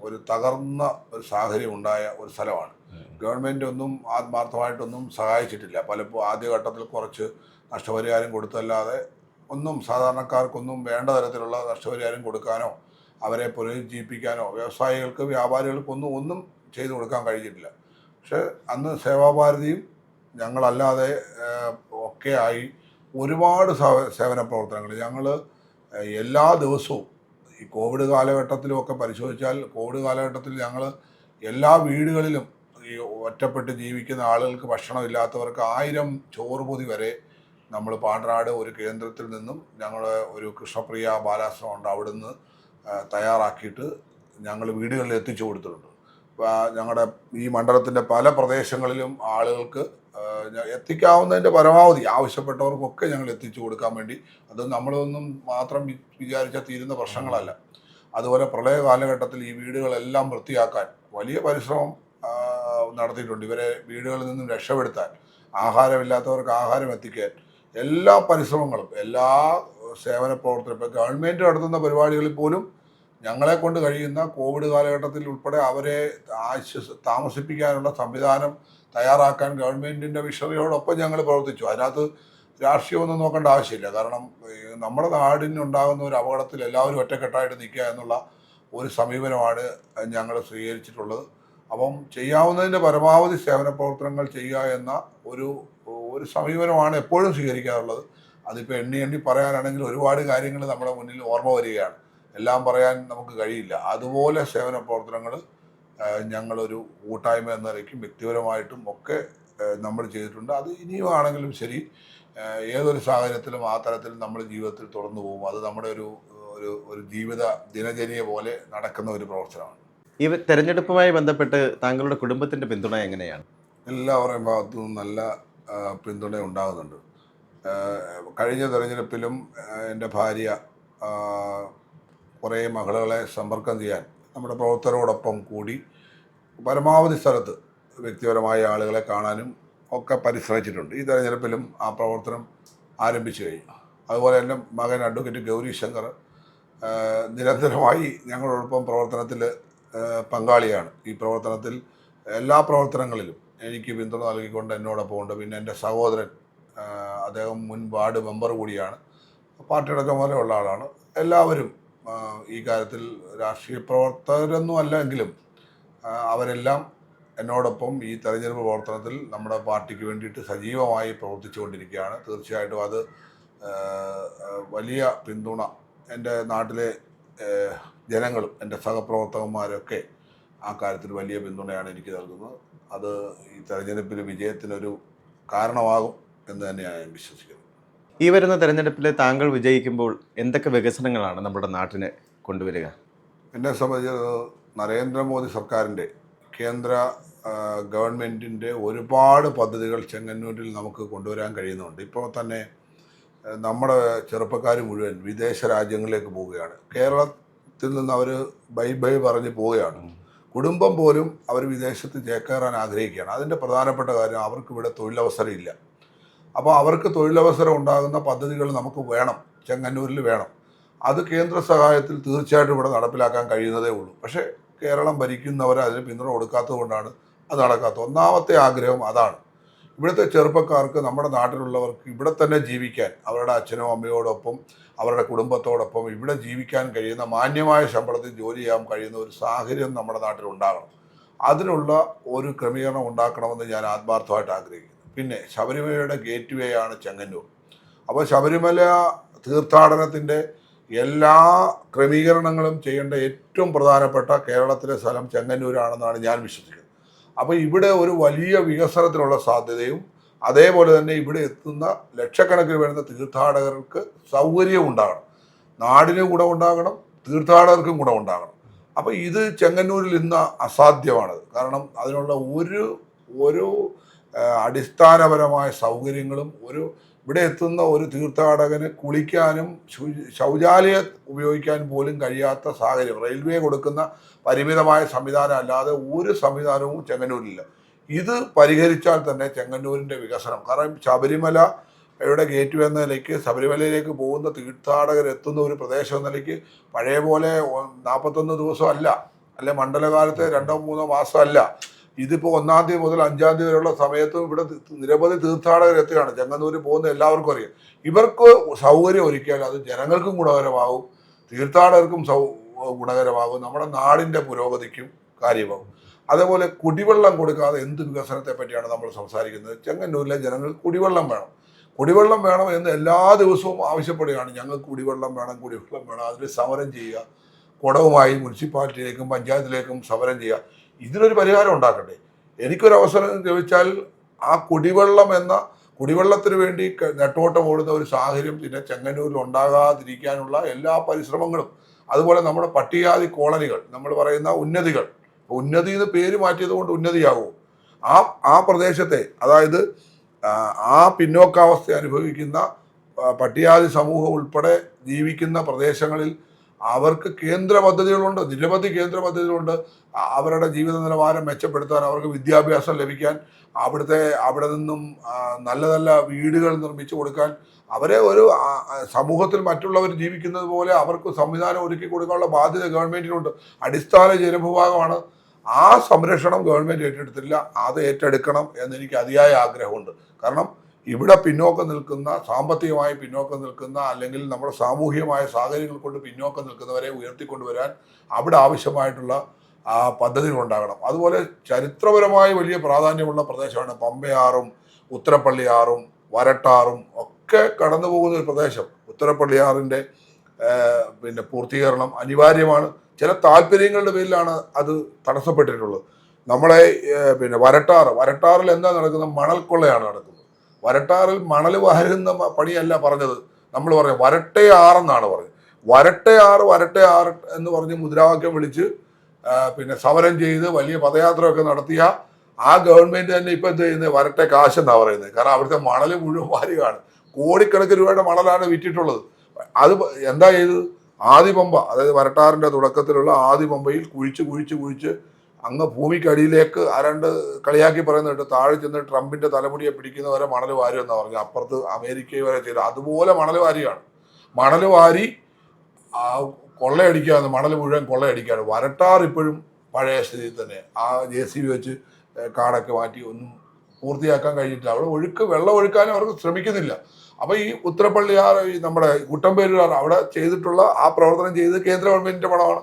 ഒരു തകർന്ന ഒരു സാഹചര്യം ഉണ്ടായ ഒരു സ്ഥലമാണ്. ഗവൺമെൻറ് ഒന്നും ആത്മാർത്ഥമായിട്ടൊന്നും സഹായിച്ചിട്ടില്ല. പലപ്പോഴും ആദ്യഘട്ടത്തിൽ കുറച്ച് നഷ്ടപരിഹാരം കൊടുത്തല്ലാതെ ഒന്നും സാധാരണക്കാർക്കൊന്നും വേണ്ട തരത്തിലുള്ള നഷ്ടപരിഹാരം കൊടുക്കാനോ അവരെ പുനരുജ്ജീവിപ്പിക്കാനോ വ്യവസായികൾക്ക് വ്യാപാരികൾക്കൊന്നും ചെയ്തു കൊടുക്കാൻ കഴിഞ്ഞിട്ടില്ല. പക്ഷെ അന്ന് സേവാഭാരതിയും ഞങ്ങളല്ലാതെ ഒക്കെ ആയി ഒരുപാട് സേവന പ്രവർത്തനങ്ങൾ ഞങ്ങൾ എല്ലാ ദിവസവും ഈ കോവിഡ് കാലഘട്ടത്തിലുമൊക്കെ പരിശോധിച്ചാൽ, കോവിഡ് കാലഘട്ടത്തിൽ ഞങ്ങൾ എല്ലാ വീടുകളിലും ഈ ഒറ്റപ്പെട്ട് ജീവിക്കുന്ന ആളുകൾക്ക് ഭക്ഷണമില്ലാത്തവർക്ക് 1000 ചോറ് പൊതി വരെ നമ്മൾ പാണ്ടനാട് ഒരു കേന്ദ്രത്തിൽ നിന്നും ഞങ്ങൾ ഒരു കൃഷ്ണപ്രിയ ബാലാശ്രമം ഉണ്ട്, അവിടുന്ന് തയ്യാറാക്കിയിട്ട് ഞങ്ങൾ വീടുകളിൽ എത്തിച്ചു കൊടുത്തിട്ടുണ്ട്. ഞങ്ങളുടെ ഈ മണ്ഡലത്തിൻ്റെ പല പ്രദേശങ്ങളിലും ആളുകൾക്ക് എത്തിക്കാവുന്നതിൻ്റെ പരമാവധി ആവശ്യപ്പെട്ടവർക്കൊക്കെ ഞങ്ങൾ എത്തിച്ചു കൊടുക്കാൻ വേണ്ടി, അത് നമ്മളൊന്നും മാത്രം വിചാരിച്ചാൽ തീരുന്ന പ്രശ്നങ്ങളല്ല. അതുപോലെ പ്രളയ കാലഘട്ടത്തിൽ ഈ വീടുകളെല്ലാം വൃത്തിയാക്കാൻ വലിയ പരിശ്രമം നടത്തിയിട്ടുണ്ട്. ഇവരെ വീടുകളിൽ നിന്നും രക്ഷപ്പെടുത്താൻ, ആഹാരമില്ലാത്തവർക്ക് ആഹാരം എത്തിക്കാൻ എല്ലാ പരിശ്രമങ്ങളും, എല്ലാ സേവന പ്രവർത്തനം, ഇപ്പോൾ ഗവൺമെൻറ് നടത്തുന്ന പരിപാടികളിൽ പോലും ഞങ്ങളെ കൊണ്ട് കഴിയുന്ന കോവിഡ് കാലഘട്ടത്തിൽ ഉൾപ്പെടെ അവരെ താമസിപ്പിക്കാനുള്ള സംവിധാനം തയ്യാറാക്കാൻ ഗവൺമെൻറ്റിൻ്റെ വിഷറിയോടൊപ്പം ഞങ്ങൾ പ്രവർത്തിച്ചു. അതിനകത്ത് രാഷ്ട്രീയമൊന്നും നോക്കേണ്ട ആവശ്യമില്ല. കാരണം നമ്മുടെ നാടിനുണ്ടാകുന്ന ഒരു അപകടത്തിൽ എല്ലാവരും ഒറ്റക്കെട്ടായിട്ട് നിൽക്കുക എന്നുള്ള ഒരു സമീപനമാണ് ഞങ്ങൾ സ്വീകരിച്ചിട്ടുള്ളത്. അപ്പം ചെയ്യാവുന്നതിൻ്റെ പരമാവധി സേവന പ്രവർത്തനങ്ങൾ ചെയ്യുക എന്ന ഒരു സമീപനമാണ് എപ്പോഴും സ്വീകരിക്കാറുള്ളത്. അതിപ്പോൾ എണ്ണി എണ്ണി പറയാനാണെങ്കിൽ ഒരുപാട് കാര്യങ്ങൾ നമ്മുടെ മുന്നിൽ ഓർമ്മ വരികയാണ്. എല്ലാം പറയാൻ നമുക്ക് കഴിയില്ല. അതുപോലെ സേവന പ്രവർത്തനങ്ങൾ ഞങ്ങളൊരു കൂട്ടായ്മ എന്ന നിലയ്ക്കും വ്യക്തിപരമായിട്ടും ഒക്കെ നമ്മൾ ചെയ്തിട്ടുണ്ട്. അത് ഇനിയും ആണെങ്കിലും ശരി, ഏതൊരു സാഹചര്യത്തിലും ആ തരത്തിൽ നമ്മൾ ജീവിതത്തിൽ തുറന്നു പോകും. അത് നമ്മുടെ ഒരു ഒരു ഒരു ജീവിത ദിനചര്യ പോലെ നടക്കുന്ന ഒരു പ്രവർത്തനമാണ്. ഈ തെരഞ്ഞെടുപ്പുമായി ബന്ധപ്പെട്ട് താങ്കളുടെ കുടുംബത്തിന്റെ പിന്തുണ എങ്ങനെയാണ്? എല്ലാവരുടെയും ഭാഗത്തു നിന്നും നല്ല പിന്തുണ ഉണ്ടാകുന്നുണ്ട്. കഴിഞ്ഞ തെരഞ്ഞെടുപ്പിലും എൻ്റെ ഭാര്യ കുറേ മകളുകളെ സമ്പർക്കം ചെയ്യാൻ നമ്മുടെ പ്രവർത്തകരോടൊപ്പം കൂടി പരമാവധി സ്ഥലത്ത് വ്യക്തിപരമായ ആളുകളെ കാണാനും ഒക്കെ പരിശ്രമിച്ചിട്ടുണ്ട്. ഈ തെരഞ്ഞെടുപ്പിലും ആ പ്രവർത്തനം ആരംഭിച്ചു കഴിഞ്ഞു. അതുപോലെ എൻ്റെ മകൻ അഡ്വക്കേറ്റ് ഗൗരി ശങ്കർ നിരന്തരമായി ഞങ്ങളോടൊപ്പം പ്രവർത്തനത്തിൽ പങ്കാളിയാണ്. ഈ പ്രവർത്തനത്തിൽ എല്ലാ പ്രവർത്തനങ്ങളിലും എനിക്ക് പിന്തുണ നൽകിക്കൊണ്ട് എന്നോടൊപ്പം ഉണ്ട്. പിന്നെ എൻ്റെ സഹോദരൻ, അദ്ദേഹം മുൻ വാർഡ് മെമ്പർ കൂടിയാണ്, പാർട്ടിയുടെ ചുമതലയുള്ള ആളാണ്. എല്ലാവരും ഈ കാര്യത്തിൽ രാഷ്ട്രീയ പ്രവർത്തകരൊന്നും അല്ലെങ്കിലും അവരെല്ലാം എന്നോടൊപ്പം ഈ തെരഞ്ഞെടുപ്പ് പ്രവർത്തനത്തിൽ നമ്മുടെ പാർട്ടിക്ക് വേണ്ടിയിട്ട് സജീവമായി പ്രവർത്തിച്ചുകൊണ്ടിരിക്കുകയാണ്. തീർച്ചയായിട്ടും അത് വലിയ പിന്തുണ എൻ്റെ നാട്ടിലെ ജനങ്ങളും എൻ്റെ സഹപ്രവർത്തകന്മാരൊക്കെ ആ കാര്യത്തിൽ വലിയ പിന്തുണയാണ് എനിക്ക് നൽകുന്നത്. അത് ഈ തെരഞ്ഞെടുപ്പിൽ വിജയത്തിനൊരു കാരണമാകും എന്ന് തന്നെയാണ് ഞാൻ വിശ്വസിക്കുന്നത്. ഈ വരുന്ന തെരഞ്ഞെടുപ്പിൽ താങ്കൾ വിജയിക്കുമ്പോൾ എന്തൊക്കെ വികസനങ്ങളാണ് നമ്മുടെ നാട്ടിന് കൊണ്ടുവരിക? എന്നെ സംബന്ധിച്ച് നരേന്ദ്രമോദി സർക്കാരിൻ്റെ കേന്ദ്ര ഗവൺമെൻറ്റിൻ്റെ ഒരുപാട് പദ്ധതികൾ ചെങ്ങന്നൂരിൽ നമുക്ക് കൊണ്ടുവരാൻ കഴിയുന്നുണ്ട്. ഇപ്പോൾ തന്നെ നമ്മുടെ ചെറുപ്പക്കാർ മുഴുവൻ വിദേശ രാജ്യങ്ങളിലേക്ക് പോവുകയാണ്. കേരളത്തിൽ നിന്ന് അവർ ബൈ ബൈ പറഞ്ഞ് പോവുകയാണ്. കുടുംബം പോലും അവർ വിദേശത്ത് ചേക്കേറാൻ ആഗ്രഹിക്കുകയാണ്. അതിൻ്റെ പ്രധാനപ്പെട്ട കാര്യം അവർക്ക് ഇവിടെ തൊഴിലവസരം ഇല്ല. അപ്പോൾ അവർക്ക് തൊഴിലവസരം ഉണ്ടാകുന്ന പദ്ധതികൾ നമുക്ക് വേണം, ചെങ്ങന്നൂരിൽ വേണം. അത് കേന്ദ്ര സഹായത്തിൽ തീർച്ചയായിട്ടും ഇവിടെ നടപ്പിലാക്കാൻ കഴിയുന്നതേ ഉള്ളൂ. പക്ഷേ കേരളം ഭരിക്കുന്നവർ അതിന് പിന്തുണ കൊടുക്കാത്തത് കൊണ്ടാണ് അത് നടക്കാത്തത്. ഒന്നാമത്തെ ആഗ്രഹം അതാണ്. ഇവിടുത്തെ ചെറുപ്പക്കാർക്ക്, നമ്മുടെ നാട്ടിലുള്ളവർക്ക് ഇവിടെ തന്നെ ജീവിക്കാൻ, അവരുടെ അച്ഛനോ അമ്മയോടൊപ്പം അവരുടെ കുടുംബത്തോടൊപ്പം ഇവിടെ ജീവിക്കാൻ കഴിയുന്ന, മാന്യമായ ശമ്പളത്തിൽ ജോലി ചെയ്യാൻ കഴിയുന്ന ഒരു സാഹചര്യം നമ്മുടെ നാട്ടിൽ ഉണ്ടാകണം. അതിനുള്ള ഒരു ക്രമീകരണം ഉണ്ടാക്കണമെന്ന് ഞാൻ ആത്മാർത്ഥമായിട്ട് ആഗ്രഹിക്കുന്നു. പിന്നെ ശബരിമലയുടെ ഗേറ്റ് വേ ആണ് ചെങ്ങന്നൂർ. അപ്പോൾ ശബരിമല തീർത്ഥാടനത്തിൻ്റെ എല്ലാ ക്രമീകരണങ്ങളും ചെയ്യേണ്ട ഏറ്റവും പ്രധാനപ്പെട്ട കേരളത്തിലെ സ്ഥലം ചെങ്ങന്നൂരാണെന്നാണ് ഞാൻ വിശ്വസിക്കുന്നത്. അപ്പോൾ ഇവിടെ ഒരു വലിയ വികസനത്തിനുള്ള സാധ്യതയും, അതേപോലെ തന്നെ ഇവിടെ എത്തുന്ന ലക്ഷക്കണക്കിന് വരുന്ന തീർത്ഥാടകർക്ക് സൗകര്യവും ഉണ്ടാകണം. നാടിന് ഗുണമുണ്ടാകണം, തീർത്ഥാടകർക്കും ഗുണമുണ്ടാകണം. അപ്പോൾ ഇത് ചെങ്ങന്നൂരിൽ ഇന്ന് അസാധ്യമാണത്. കാരണം അതിനുള്ള ഒരു അടിസ്ഥാനപരമായ സൗകര്യങ്ങളും, ഇവിടെ എത്തുന്ന ഒരു തീർത്ഥാടകന് കുളിക്കാനും ശൗചാലയം ഉപയോഗിക്കാൻ പോലും കഴിയാത്ത സാഹചര്യം, റെയിൽവേ കൊടുക്കുന്ന പരിമിതമായ സംവിധാനം അല്ലാതെ ഒരു സംവിധാനവും ചെങ്ങന്നൂരിലില്ല. ഇത് പരിഹരിച്ചാൽ തന്നെ ചെങ്ങന്നൂരിൻ്റെ വികസനം, കാരണം ശബരിമലയുടെ ഗേറ്റ് വേ എന്ന നിലയ്ക്ക് ശബരിമലയിലേക്ക് പോകുന്ന തീർത്ഥാടകരെത്തുന്ന ഒരു പ്രദേശം എന്ന നിലയ്ക്ക് പഴയ പോലെ 41 ദിവസം അല്ല മണ്ഡലകാലത്തെ 2-3 മാസം അല്ല. ഇതിപ്പോൾ 1-ാം തീയതി മുതൽ 5-ാം തീയതി വരെയുള്ള സമയത്തും ഇവിടെ നിരവധി തീർത്ഥാടകർ എത്തുകയാണ്. ചെങ്ങന്നൂർ പോകുന്ന എല്ലാവർക്കും അറിയാം. ഇവർക്ക് സൗകര്യം ഒരുക്കിയാൽ അത് ജനങ്ങൾക്കും ഗുണകരമാകും, തീർത്ഥാടകർക്കും ഗുണകരമാകും, നമ്മുടെ നാടിൻ്റെ പുരോഗതിക്കും കാര്യമാകും. അതേപോലെ കുടിവെള്ളം കൊടുക്കാതെ എന്ത് വികസനത്തെ പറ്റിയാണ് നമ്മൾ സംസാരിക്കുന്നത്? ചെങ്ങന്നൂരിലെ ജനങ്ങൾക്ക് കുടിവെള്ളം വേണം. കുടിവെള്ളം വേണം എന്ന് എല്ലാ ദിവസവും ആവശ്യപ്പെടുകയാണ്. ഞങ്ങൾക്ക് കുടിവെള്ളം വേണം. അതിന് സമരം ചെയ്യുക, കുടവുമായി മുനിസിപ്പാലിറ്റിയിലേക്കും പഞ്ചായത്തിലേക്കും സമരം ചെയ്യുക. ഇതിനൊരു പരിഹാരം ഉണ്ടാക്കട്ടെ. എനിക്കൊരവസരം ചോദിച്ചാൽ ആ കുടിവെള്ളത്തിന് വേണ്ടി നെട്ടോട്ടം ഓടുന്ന ഒരു സാഹചര്യം പിന്നെ ചെങ്ങന്നൂരിൽ ഉണ്ടാകാതിരിക്കാനുള്ള എല്ലാ പരിശ്രമങ്ങളും, അതുപോലെ നമ്മുടെ പട്ടികജാതി കോളനികൾ, നമ്മൾ പറയുന്ന ഉന്നതി എന്ന് പേര് മാറ്റിയത് കൊണ്ട് ഉന്നതിയാകുമോ? ആ പ്രദേശത്തെ, അതായത് ആ പിന്നോക്കാവസ്ഥ അനുഭവിക്കുന്ന പട്ടികജാതി സമൂഹം ഉൾപ്പെടെ ജീവിക്കുന്ന പ്രദേശങ്ങളിൽ അവർക്ക് കേന്ദ്ര പദ്ധതികളുണ്ട്, നിരവധി കേന്ദ്ര പദ്ധതികളുണ്ട്. അവരുടെ ജീവിത നിലവാരം മെച്ചപ്പെടുത്താൻ, അവർക്ക് വിദ്യാഭ്യാസം ലഭിക്കാൻ, അവിടെ നിന്നും നല്ല നല്ല വീടുകൾ നിർമ്മിച്ചു കൊടുക്കാൻ, അവരെ ഒരു സമൂഹത്തിൽ മറ്റുള്ളവർ ജീവിക്കുന്നത് പോലെ അവർക്ക് സംവിധാനം ഒരുക്കി കൊടുക്കാനുള്ള ബാധ്യത ഗവൺമെൻറ്റിനുണ്ട്. അടിസ്ഥാന ജനവിഭാഗമാണ്. ആ സംരക്ഷണം ഗവൺമെൻറ് ഏറ്റെടുത്തില്ല. അത് ഏറ്റെടുക്കണം എന്നെനിക്ക് അതിയായ ആഗ്രഹമുണ്ട്. കാരണം ഇവിടെ പിന്നോക്കം നിൽക്കുന്ന, സാമ്പത്തികമായി പിന്നോക്കം നിൽക്കുന്ന, അല്ലെങ്കിൽ നമ്മുടെ സാമൂഹികമായ സാഹചര്യങ്ങൾ കൊണ്ട് പിന്നോക്കം നിൽക്കുന്നവരെ ഉയർത്തിക്കൊണ്ടുവരാൻ അവിടെ ആവശ്യമായിട്ടുള്ള പദ്ധതികളുണ്ടാകണം. അതുപോലെ ചരിത്രപരമായി വലിയ പ്രാധാന്യമുള്ള പ്രദേശമാണ് പമ്പയാറും ഉത്തരപ്പള്ളിയാറും വരട്ടാറും ഒക്കെ പതുക്കെ കടന്നു പോകുന്ന ഒരു പ്രദേശം. ഉത്തരപ്പള്ളിയാറിൻ്റെ പിന്നെ പൂർത്തീകരണം അനിവാര്യമാണ്. ചില താല്പര്യങ്ങളുടെ പേരിലാണ് അത് തടസ്സപ്പെട്ടിട്ടുള്ളത്. നമ്മളെ പിന്നെ വരട്ടാറിൽ എന്താ നടക്കുന്നത്? മണൽ കൊള്ളയാണ് നടക്കുന്നത്. വരട്ടാറിൽ മണൽ വാരുന്ന പണിയല്ല പറഞ്ഞത്, നമ്മൾ പറഞ്ഞു വരട്ടയാറെന്നാണ് പറഞ്ഞത്. വരട്ടയാറ് എന്ന് പറഞ്ഞ് മുദ്രാവാക്യം വിളിച്ച് പിന്നെ സമരം ചെയ്ത് വലിയ പദയാത്രയൊക്കെ നടത്തിയ ആ ഗവൺമെന്റ് തന്നെ ഇപ്പൊ എന്ത് ചെയ്യുന്നത്? വരട്ടെ കാശെന്നാണ് പറയുന്നത്. കാരണം അവിടുത്തെ മണൽ മുഴുവൻ വാരുകയാണ്. കോടിക്കണക്കിന് രൂപയുടെ മണലാണ് വിറ്റിട്ടുള്ളത്. അത് എന്താ ചെയ്തത്? ആദിപമ്പ, അതായത് വരട്ടാറിന്റെ തുടക്കത്തിലുള്ള ആദിപമ്പയിൽ കുഴിച്ച് അങ്ങ് ഭൂമിക്കടിയിലേക്ക് ആരാണ്ട് കളിയാക്കി പറയുന്നുണ്ട്, താഴെ ചെന്ന് ട്രംപിന്റെ തലമുടിയെ പിടിക്കുന്നവരെ മണൽ വാരി എന്നാ പറഞ്ഞു. അപ്പുറത്ത് അമേരിക്കയിൽ വരെ ചെയ്ത് അതുപോലെ മണൽ വാരിയാണ്. മണൽ വാരി കൊള്ളയടിക്കുകയാണ്, മണൽ മുഴുവൻ കൊള്ളയടിക്കുകയാണ്. വരട്ടാർ ഇപ്പോഴും പഴയ സ്ഥിതിയിൽ തന്നെ. ആ JCB വെച്ച് കാടൊക്കെ മാറ്റി ഒന്നും പൂർത്തിയാക്കാൻ കഴിഞ്ഞിട്ടില്ല. അവിടെ വെള്ളം ഒഴുക്കാനും അവർക്ക് ശ്രമിക്കുന്നില്ല. അപ്പൊ ഈ ഉത്തരപ്പള്ളിയാർ, നമ്മുടെ കുട്ടമ്പേരൂർ അവിടെ ചെയ്തിട്ടുള്ള ആ പ്രവർത്തനം ചെയ്ത് കേന്ദ്ര ഗവൺമെന്റിന്റെ പണമാണ്.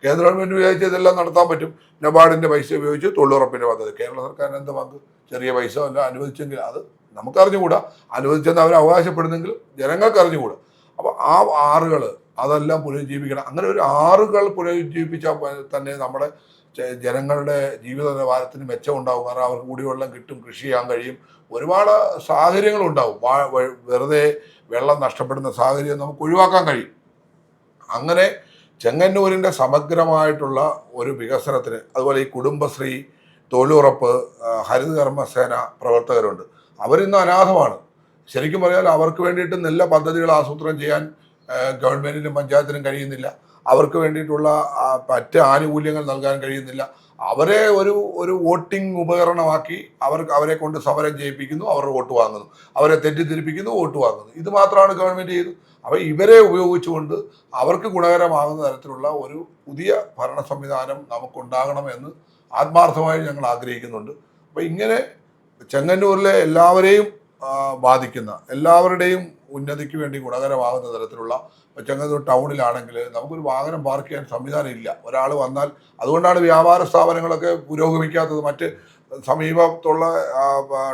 കേന്ദ്ര ഗവൺമെന്റ് വിചാരിച്ച് ഇതെല്ലാം നടത്താൻ പറ്റും. നബാർഡിന്റെ പൈസ ഉപയോഗിച്ച് തൊഴിലുറപ്പിന്റെ പദ്ധതി കേരള സർക്കാരിന് എന്ത് പങ്ക്? ചെറിയ പൈസ അല്ല അനുവദിച്ചെങ്കിൽ അത് നമുക്ക് അറിഞ്ഞുകൂടാ. അനുവദിച്ചെന്ന് അവർ അവകാശപ്പെടുന്നെങ്കിലും ജനങ്ങൾക്ക് അറിഞ്ഞുകൂടാ. അപ്പൊ ആ ആറുകൾ അതെല്ലാം പുനരുജ്ജീവിക്കണം. അങ്ങനെ ഒരു ആറുകൾ പുനരുജ്ജീവിപ്പിച്ചാൽ തന്നെ നമ്മുടെ ജനങ്ങളുടെ ജീവിത നിലവാരത്തിന് മെച്ചമുണ്ടാകും. കാരണം അവർക്ക് കുടിവെള്ളം കിട്ടും, കൃഷി ചെയ്യാൻ കഴിയും, ഒരുപാട് സാഹചര്യങ്ങളുണ്ടാവും. വെറുതെ വെള്ളം നഷ്ടപ്പെടുന്ന സാഹചര്യം നമുക്ക് ഒഴിവാക്കാൻ കഴിയും. അങ്ങനെ ചെങ്ങന്നൂരിൻ്റെ സമഗ്രമായിട്ടുള്ള ഒരു വികസനത്തിന്, അതുപോലെ ഈ കുടുംബശ്രീ, തൊഴിലുറപ്പ്, ഹരിതകർമ്മസേന പ്രവർത്തകരുണ്ട്. അവരിന്ന് അനാഥമാണ്. ശരിക്കും പറഞ്ഞാൽ അവർക്ക് വേണ്ടിയിട്ട് നല്ല പദ്ധതികൾ ആസൂത്രണം ചെയ്യാൻ ഗവൺമെൻറ്റിനും പഞ്ചായത്തിനും കഴിയുന്നില്ല. അവർക്ക് വേണ്ടിയിട്ടുള്ള മറ്റ് ആനുകൂല്യങ്ങൾ നൽകാൻ കഴിയുന്നില്ല. അവരെ ഒരു വോട്ടിംഗ് ഉപകരണമാക്കി അവരെ കൊണ്ട് സമരം ചെയ്യിപ്പിക്കുന്നു, അവർ വോട്ട് വാങ്ങുന്നു, അവരെ തെറ്റിദ്ധരിപ്പിക്കുന്നു, വോട്ട് വാങ്ങുന്നു. ഇത് മാത്രമാണ് ഗവൺമെൻറ് ചെയ്തത്. അപ്പോൾ ഇവരെ ഉപയോഗിച്ചുകൊണ്ട് അവർക്ക് ഗുണകരമാകുന്ന തരത്തിലുള്ള ഒരു പുതിയ ഭരണ സംവിധാനം നമുക്കുണ്ടാകണമെന്ന് ആത്മാർത്ഥമായി ഞങ്ങൾ ആഗ്രഹിക്കുന്നുണ്ട്. അപ്പോൾ ഇങ്ങനെ ചെങ്ങന്നൂരിലെ എല്ലാവരെയും ബാധിക്കുന്ന, എല്ലാവരുടെയും ഉന്നതിക്ക് വേണ്ടി ഗുണകരമാകുന്ന തരത്തിലുള്ള, ചെങ്ങന്നൂർ ടൗണിലാണെങ്കിൽ നമുക്കൊരു വാഹനം പാർക്ക് ചെയ്യാൻ സംവിധാനം ഇല്ല. ഒരാൾ വന്നാൽ, അതുകൊണ്ടാണ് വ്യാപാര സ്ഥാപനങ്ങളൊക്കെ പുരോഗമിക്കാത്തത്. മറ്റ് സമീപത്തുള്ള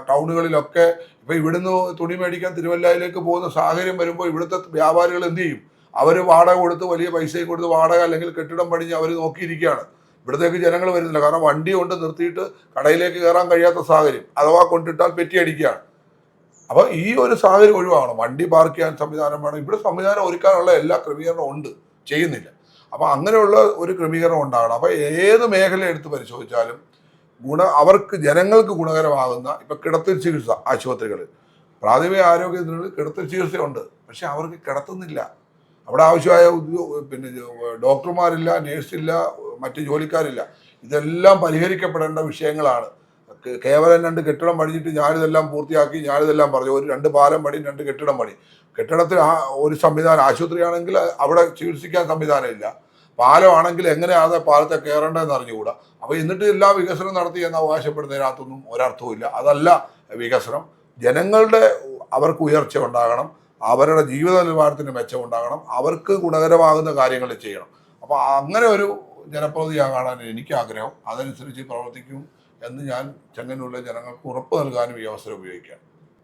ടൗണുകളിലൊക്കെ ഇപ്പോൾ ഇവിടുന്ന് തുണി മേടിക്കാൻ തിരുവല്ലയിലേക്ക് പോകുന്ന സാഹചര്യം വരുമ്പോൾ ഇവിടുത്തെ വ്യാപാരികൾ എന്ത് ചെയ്യും? അവർ വാടക കൊടുത്ത്, വലിയ പൈസയും കൊടുത്ത് വാടക അല്ലെങ്കിൽ കെട്ടിടം പണിഞ്ഞ് അവർ നോക്കിയിരിക്കുകയാണ്. ഇവിടത്തേക്ക് ജനങ്ങൾ വരുന്നില്ല. കാരണം വണ്ടി കൊണ്ട് നിർത്തിയിട്ട് കടയിലേക്ക് കയറാൻ കഴിയാത്ത സാഹചര്യം, അഥവാ കൊണ്ടിട്ടാൽ പെറ്റിയടിക്കുകയാണ്. അപ്പോൾ ഈ ഒരു സാഹചര്യം ഒഴിവാകണം. വണ്ടി പാർക്ക് ചെയ്യാൻ സംവിധാനം വേണം. ഇവിടെ സംവിധാനം ഒരുക്കാനുള്ള എല്ലാ ക്രമീകരണവും ഉണ്ട്, ചെയ്യുന്നില്ല. അപ്പോൾ അങ്ങനെയുള്ള ഒരു ക്രമീകരണം ഉണ്ടാകണം. അപ്പോൾ ഏത് മേഖല എടുത്ത് പരിശോധിച്ചാലും അവർക്ക് ജനങ്ങൾക്ക് ഗുണകരമാകുന്ന, ഇപ്പം കിടത്തി ചികിത്സ ആശുപത്രികൾ, പ്രാഥമിക ആരോഗ്യ കേന്ദ്രങ്ങളിൽ കിടത്തി ചികിത്സയുണ്ട്, പക്ഷെ അവർക്ക് കിടത്തുന്നില്ല. അവിടെ ആവശ്യമായ പിന്നെ ഡോക്ടർമാരില്ല, നേഴ്സില്ല, മറ്റ് ജോലിക്കാരില്ല. ഇതെല്ലാം പരിഹരിക്കപ്പെടേണ്ട വിഷയങ്ങളാണ്. കേവലം 2 കെട്ടിടം പണിഞ്ഞിട്ട് ഞാനിതെല്ലാം പൂർത്തിയാക്കി, ഞാനിതെല്ലാം പറഞ്ഞു, ഒരു 2 പാലം പണി, 2 കെട്ടിടം പണി. കെട്ടിടത്തിൽ ഒരു സംവിധാനം, ആശുപത്രിയാണെങ്കിൽ അവിടെ ചികിത്സിക്കാൻ സംവിധാനമില്ല, പാലമാണെങ്കിൽ എങ്ങനെയാണ് പാലത്തെ കയറേണ്ടതെന്ന് അറിഞ്ഞുകൂടാ. അപ്പോൾ എന്നിട്ട് എല്ലാ വികസനം നടത്തി എന്ന് അവകാശപ്പെടുന്നതിനകത്തൊന്നും ഒരർത്ഥവുമില്ല. അതല്ല വികസനം. ജനങ്ങളുടെ അവർക്ക് ഉയർച്ച ഉണ്ടാകണം, അവരുടെ ജീവിത നിലവാരത്തിന് മെച്ചമുണ്ടാകണം, അവർക്ക് ഗുണകരമാകുന്ന കാര്യങ്ങൾ ചെയ്യണം. അപ്പോൾ അങ്ങനെ ഒരു ജനപ്രതിനിധിയാകാനാണ് എനിക്ക് ആഗ്രഹം. അതനുസരിച്ച് പ്രവർത്തിക്കും എന്ന് ഞാൻ ചെങ്ങന്നൂരിലെ ജനങ്ങൾക്ക് ഉറപ്പ് നൽകാനും ഈ അവസരം ഉപയോഗിക്കാം.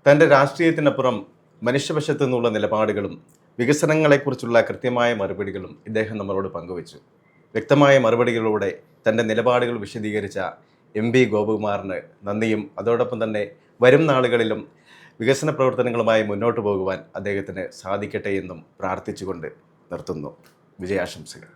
തൻ്റെ രാഷ്ട്രീയത്തിനപ്പുറം മനുഷ്യവശത്തു നിന്നുള്ള നിലപാടുകളും വികസനങ്ങളെക്കുറിച്ചുള്ള കൃത്യമായ മറുപടികളും ഇദ്ദേഹം നമ്മളോട് പങ്കുവച്ചു. വ്യക്തമായ മറുപടികളിലൂടെ തൻ്റെ നിലപാടുകൾ വിശദീകരിച്ച MP ഗോപകുമാറിന് നന്ദിയും, അതോടൊപ്പം തന്നെ വരും നാളുകളിലും വികസന പ്രവർത്തനങ്ങളുമായി മുന്നോട്ട് പോകുവാൻ അദ്ദേഹത്തിന് സാധിക്കട്ടെ എന്നും പ്രാർത്ഥിച്ചുകൊണ്ട് നിർത്തുന്നു. വിജയാശംസകൾ.